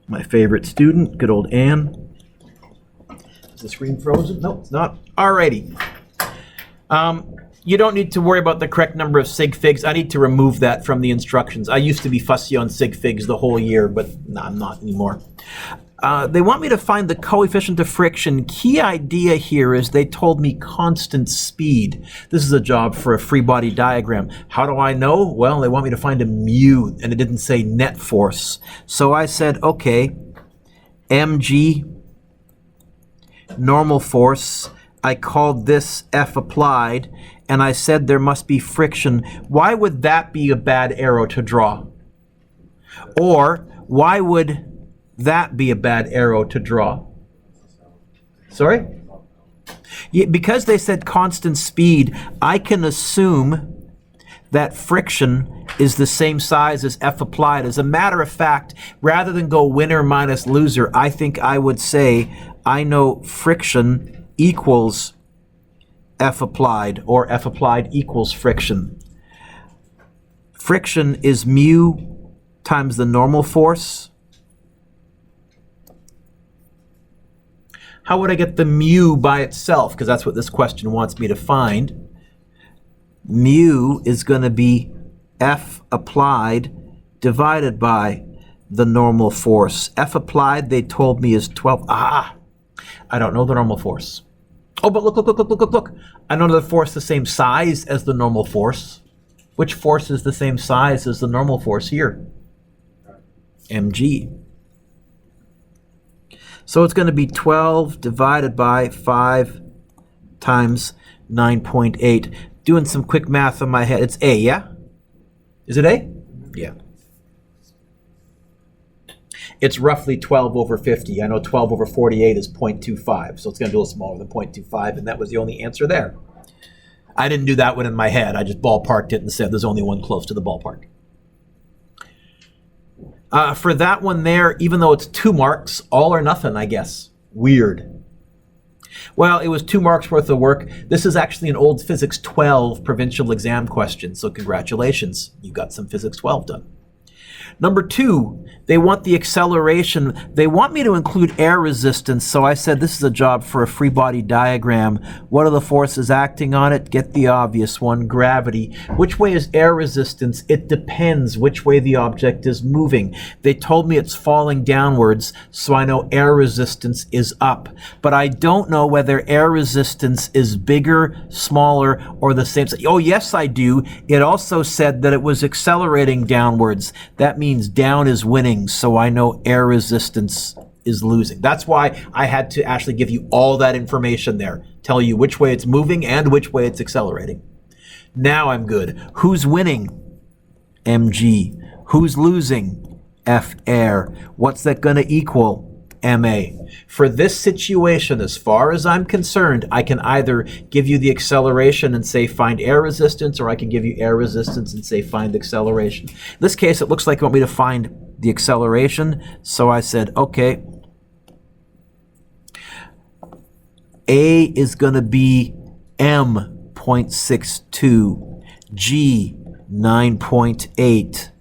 My favorite student, good old Anne. Is the screen frozen? No, it's not. Alrighty. You don't need to worry about the correct number of sig figs. I need to remove that from the instructions. I used to be fussy on sig figs the whole year, but no, I'm not anymore. They want me to find the coefficient of friction. Key idea here is they told me constant speed. This is a job for a free body diagram. How do I know? Well, they want me to find a mu, and it didn't say net force. So I said, okay, mg, normal force. I called this F applied, and I said there must be friction. Why would that be a bad arrow to draw? Or why would that be a bad arrow to draw? Sorry? Yeah, because they said constant speed, I can assume that friction is the same size as F applied. As a matter of fact, rather than go winner minus loser, I think I would say I know friction equals F applied, or F applied equals friction. Friction is mu times the normal force. How would I get the mu by itself? Because that's what this question wants me to find. Mu is going to be F applied divided by the normal force. F applied, they told me, is 12. I don't know the normal force. Oh, but look. I know the force the same size as the normal force. Which force is the same size as the normal force here? mg. So it's going to be 12 divided by 5 times 9.8. Doing some quick math in my head. It's A, yeah? Is it A? Yeah. It's roughly 12 over 50. I know 12 over 48 is 0.25, so it's going to be a little smaller than 0.25, and that was the only answer there. I didn't do that one in my head. I just ballparked it and said there's only one close to the ballpark. For that one there, even though it's 2 marks, all or nothing, I guess. Weird. Well, it was 2 marks worth of work. This is actually an old Physics 12 provincial exam question, so congratulations. You got some Physics 12 done. Number 2, they want the acceleration. They want me to include air resistance, so I said this is a job for a free body diagram. What are the forces acting on it? Get the obvious one, gravity. Which way is air resistance? It depends which way the object is moving. They told me it's falling downwards, so I know air resistance is up. But I don't know whether air resistance is bigger, smaller, or the same. Oh, yes, I do. It also said that it was accelerating downwards. That means down is winning, so I know air resistance is losing. That's why I had to actually give you all that information there, tell you which way it's moving and which way it's accelerating. Now I'm good. Who's winning? mg. Who's losing? F air. What's that going to equal? ma. For this situation, as far as I'm concerned, I can either give you the acceleration and say find air resistance, or I can give you air resistance and say find acceleration. In this case, it looks like you want me to find the acceleration, so I said, okay, A is going to be m 0.62, g 9.8,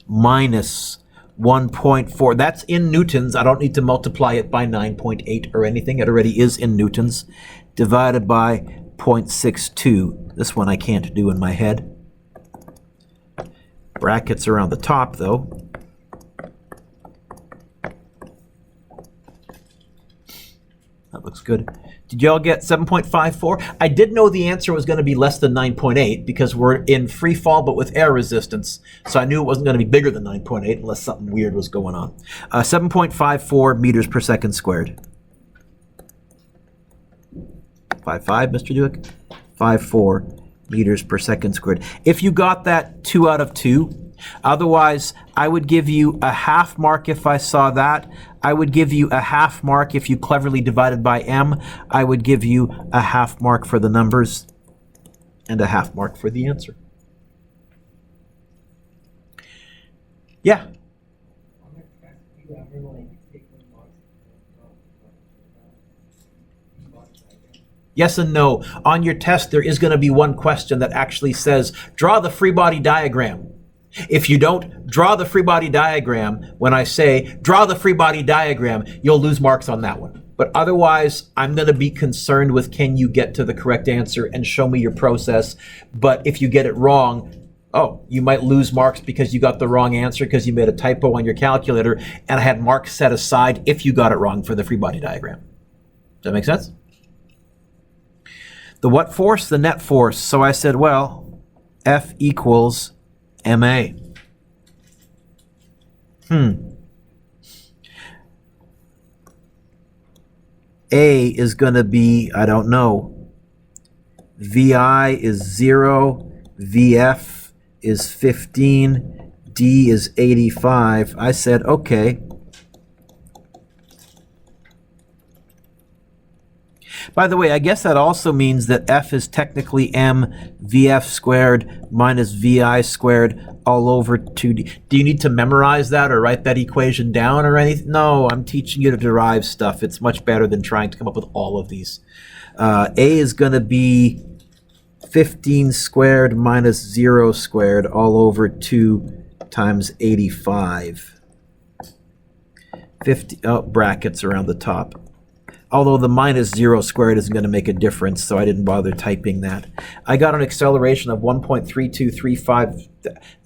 minus 1.4. That's in newtons. I don't need to multiply it by 9.8 or anything. It already is in newtons. Divided by 0.62. This one I can't do in my head. Brackets around the top, though. That looks good. Did y'all get 7.54? I did know the answer was going to be less than 9.8 because we're in free fall but with air resistance. So I knew it wasn't going to be bigger than 9.8 unless something weird was going on. 7.54 meters per second squared. 5.5, Mr. Dewick? 5.4 meters per second squared. If you got that 2 out of 2, otherwise, I would give you a half mark if I saw that. I would give you a half mark if you cleverly divided by m. I would give you a half mark for the numbers and a half mark for the answer. Yeah? Yes and no. On your test, there is going to be one question that actually says, draw the free body diagram. If you don't draw the free body diagram, when I say draw the free body diagram, you'll lose marks on that one. But otherwise, I'm going to be concerned with can you get to the correct answer and show me your process. But if you get it wrong, oh, you might lose marks because you got the wrong answer because you made a typo on your calculator, and I had marks set aside if you got it wrong for the free body diagram. Does that make sense? The what force? The net force. So I said, well, F equals MA. A is going to be, I don't know. VI is 0. VF is 15. D is 85. I said, okay. By the way, I guess that also means that F is technically M VF squared minus VI squared all over 2D. Do you need to memorize that or write that equation down or anything? No, I'm teaching you to derive stuff. It's much better than trying to come up with all of these. A is going to be 15 squared minus 0 squared all over 2 times 85. 50, brackets around the top. Although the minus 0 squared isn't going to make a difference, so I didn't bother typing that. I got an acceleration of 1.3235.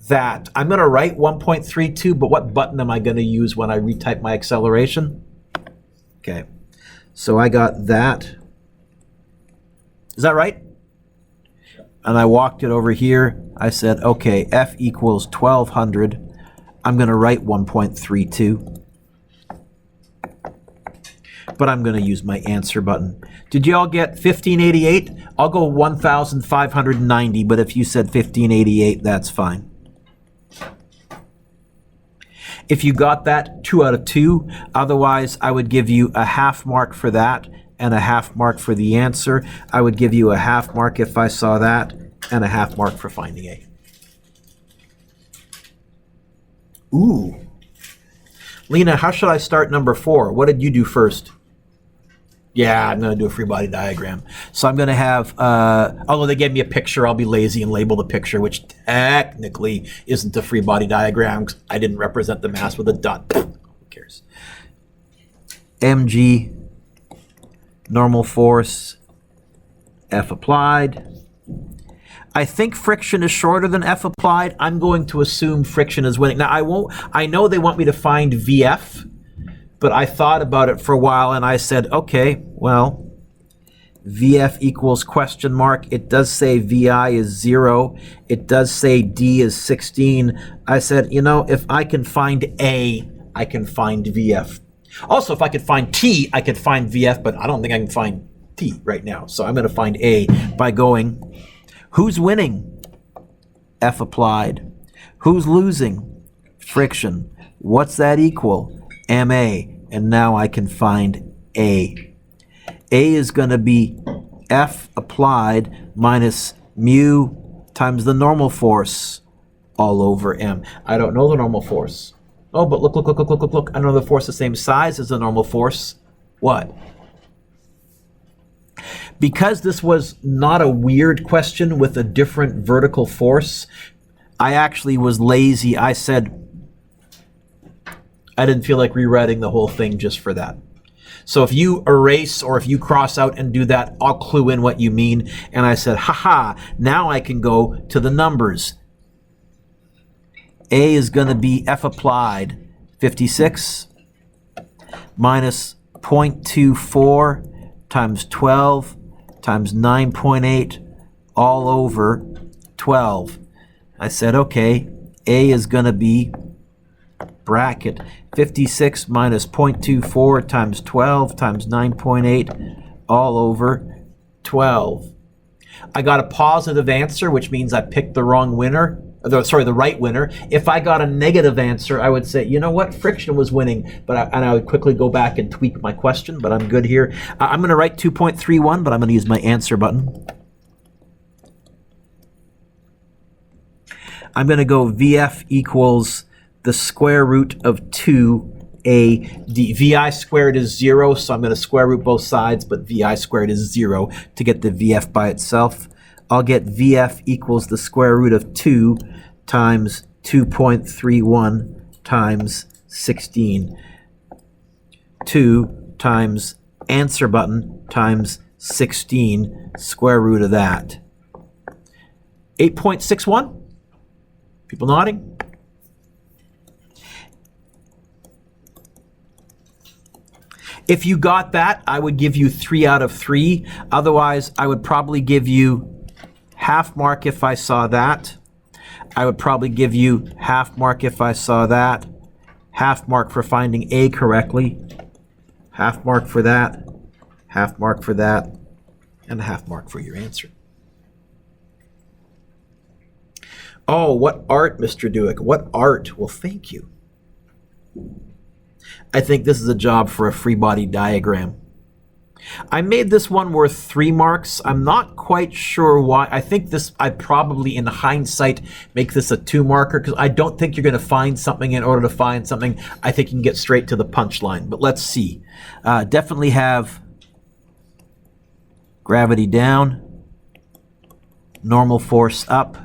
That. I'm going to write 1.32, but what button am I going to use when I retype my acceleration? Okay. So I got that. Is that right? And I walked it over here. I said, okay, F equals 1200. I'm going to write 1.32. But I'm going to use my answer button. Did you all get 1588? I'll go 1590, but if you said 1588, that's fine. If you got that, 2 out of 2. Otherwise, I would give you a half mark for that and a half mark for the answer. I would give you a half mark if I saw that and a half mark for finding A. Ooh. Lena, how should I start number 4? What did you do first? Yeah, I'm going to do a free body diagram. So I'm going to have, although they gave me a picture, I'll be lazy and label the picture, which technically isn't a free body diagram because I didn't represent the mass with a dot. Who cares? mg, normal force, F applied. I think friction is shorter than F applied. I'm going to assume friction is winning. Now, I know they want me to find VF, but I thought about it for a while and I said, okay, well, VF equals question mark. It does say VI is 0. It does say D is 16. I said, you know, if I can find A, I can find VF. Also, if I could find T, I could find VF, but I don't think I can find T right now. So I'm going to find A by going, who's winning? F applied. Who's losing? Friction. What's that equal? MA, and now I can find A. A is going to be F applied minus mu times the normal force all over M. I don't know the normal force. Oh, but look. I know the force the same size as the normal force. What? Because this was not a weird question with a different vertical force, I actually was lazy. I said, I didn't feel like rewriting the whole thing just for that. So if you erase or if you cross out and do that, I'll clue in what you mean. And I said, haha, now I can go to the numbers. A is going to be F applied, 56 minus 0.24 times 12 times 9.8 all over 12. I said, okay, A is going to be bracket 56 minus 0.24 times 12 times 9.8 all over 12. I got a positive answer, which means I picked the wrong winner. The right winner. If I got a negative answer, I would say, you know what, friction was winning, and I would quickly go back and tweak my question, but I'm good here. I'm going to write 2.31, but I'm going to use my answer button. I'm going to go VF equals the square root of 2AD. VI squared is 0, so I'm going to square root both sides, but VI squared is 0 to get the VF by itself. I'll get VF equals the square root of 2 times 2.31 times 16. 2 times answer button times 16, square root of that. 8.61? People nodding? If you got that, I would give you 3 out of 3. Otherwise, I would probably give you half mark if I saw that. I would probably give you half mark if I saw that. Half mark for finding A correctly. Half mark for that. Half mark for that. And a half mark for your answer. Oh, what art, Mr. Dewick. What art? Well, thank you. I think this is a job for a free body diagram. I made this one worth 3 marks. I'm not quite sure why. I think this, I probably, in hindsight, make this a 2 marker because I don't think you're going to find something in order to find something. I think you can get straight to the punchline. But let's see. Definitely have gravity down, normal force up.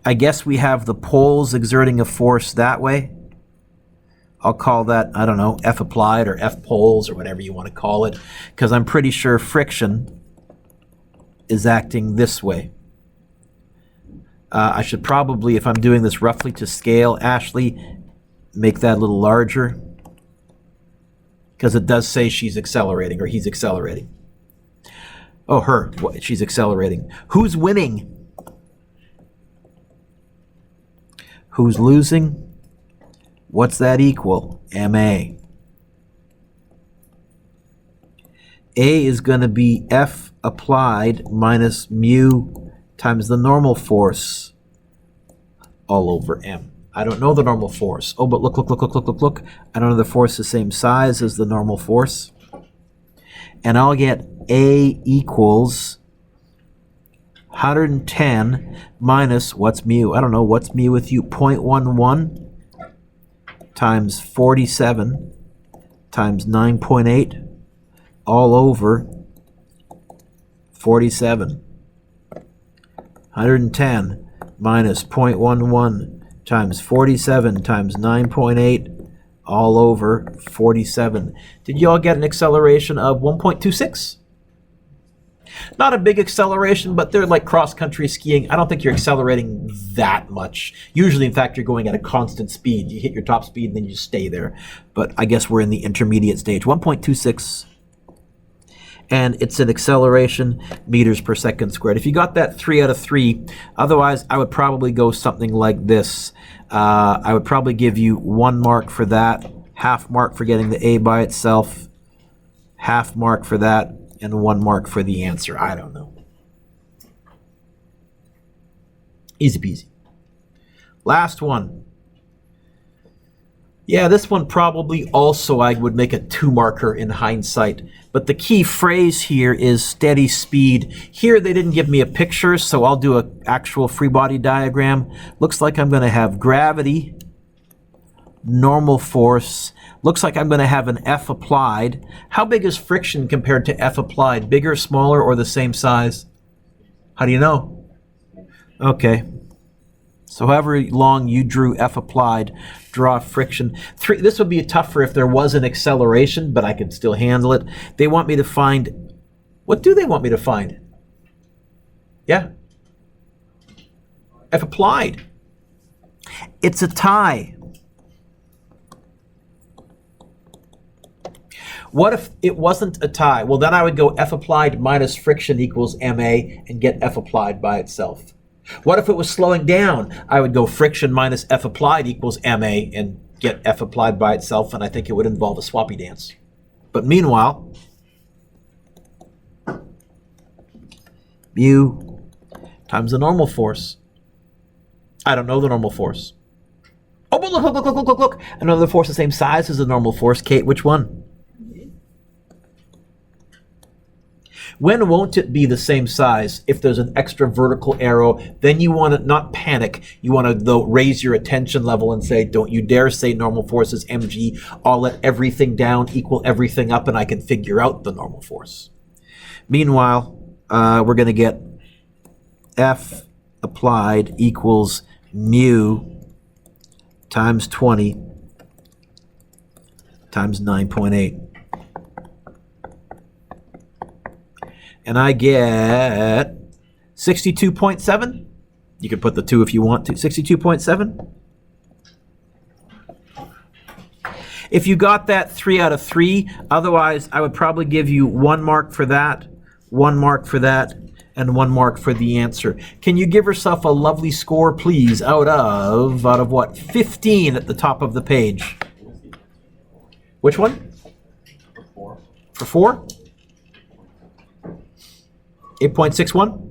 I guess we have the poles exerting a force that way. I'll call that, I don't know, F applied or F poles or whatever you want to call it, because I'm pretty sure friction is acting this way. I should probably, if I'm doing this roughly to scale, Ashley, make that a little larger, because it does say she's accelerating or he's accelerating. Oh, her, she's accelerating. Who's winning? Who's losing? What's that equal? MA. A is going to be F applied minus mu times the normal force all over M. I don't know the normal force. Oh, but look. I don't know the force the same size as the normal force. And I'll get A equals 110 minus, what's mu? I don't know, what's mu with you? 0.11 times 47 times 9.8 all over 47. 110 minus 0.11 times 47 times 9.8 all over 47. Did you all get an acceleration of 1.26? Not a big acceleration, but they're like cross-country skiing. I don't think you're accelerating that much. Usually, in fact, you're going at a constant speed. You hit your top speed and then you stay there. But I guess we're in the intermediate stage. 1.26. And it's an acceleration meters per second squared. If you got that 3 out of 3, otherwise I would probably go something like this. I would probably give you 1 mark for that, half mark for getting the A by itself, half mark for that, and 1 mark for the answer. I don't know. Easy peasy. Last one. Yeah, this one probably also I would make a 2 marker in hindsight. But the key phrase here is steady speed. Here they didn't give me a picture, so I'll do an actual free body diagram. Looks like I'm going to have gravity, normal force. Looks like I'm going to have an F applied. How big is friction compared to F applied? Bigger, smaller, or the same size? How do you know? Okay. So however long you drew F applied, draw friction. This would be tougher if there was an acceleration, but I could still handle it. They want me to find, what do they want me to find? Yeah. F applied. It's a tie. What if it wasn't a tie? Well, then I would go F applied minus friction equals MA and get F applied by itself. What if it was slowing down? I would go friction minus F applied equals MA and get F applied by itself, and I think it would involve a swappy dance. But meanwhile, mu times the normal force. I don't know the normal force. Oh, but look. Another force the same size as the normal force. Kate, which one? When won't it be the same size if there's an extra vertical arrow? Then you want to not panic. You want to, though, raise your attention level and say, don't you dare say normal force is mg. I'll let everything down equal everything up, and I can figure out the normal force. Meanwhile, we're going to get F applied equals mu times 20 times 9.8. And I get 62.7. You can put the 2 if you want to. 62.7. If you got that, 3 out of 3. Otherwise, I would probably give you 1 mark for that, 1 mark for that, and 1 mark for the answer. Can you give yourself a lovely score, please, out of what? 15 at the top of the page. Which one? For 4? 8.61?